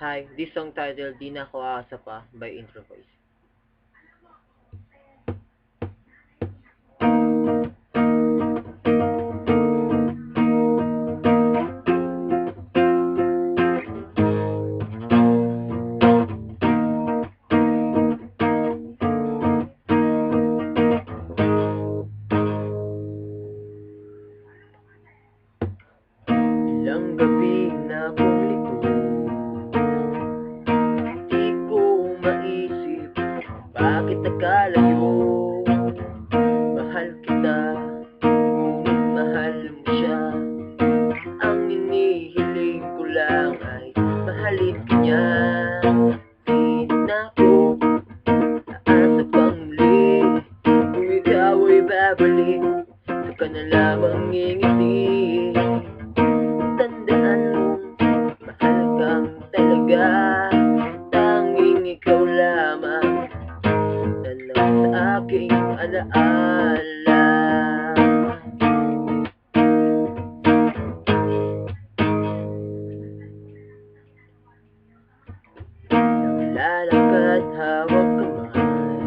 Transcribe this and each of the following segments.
Hi, this song titled Di Na Ako Aasa Pa by Intro Voice. Ilang gabi na bumliko, di ko maisip bakit nakalayo. Mahal kita, ngunit mahal mo siya. Ang inihiling ko lang ay mahalin ka niya. Di na ako aasa pang muli, kung ikaw ay babalik, saka na lamang ngingiti. Tandaan mong mahal kang talaga, tanging ikaw lamang na lang sa aking alaala. Lalakad hawak kamay,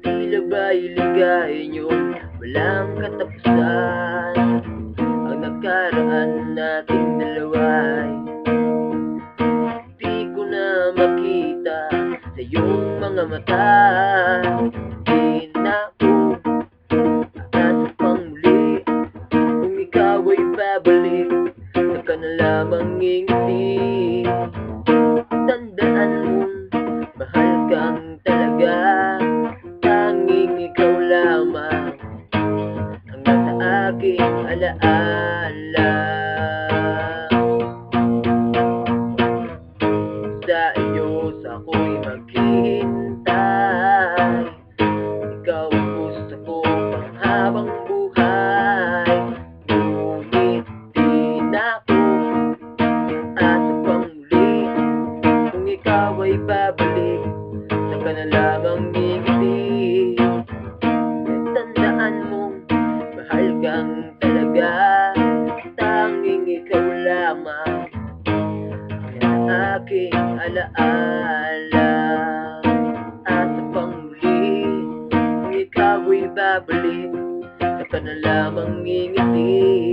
tila ba'y ligay niyong walang katapusan. Ang nakaraan nating dalawa'y di ko na makita sa iyong mga mata. Di na ako aasa pang muli, kung ikaw ay babalik, saka na lamang ngingiti. Tandaan mong mahal kang talaga, tanging ikaw lamang ang nasa aking alaala. Sa iyo ako'y maghihintay, ikaw ang gusto ko pang habang buhay. Ngunit di na ako aasa pang muli, kung ikaw ay babalik, saka na lamang ngingiti. Tandaan mong mahal kang talaga, tanging ikaw lamang ang aking alaala. Asa pang muli, kung ikaw ay babalik, saka na lamang ngingiti.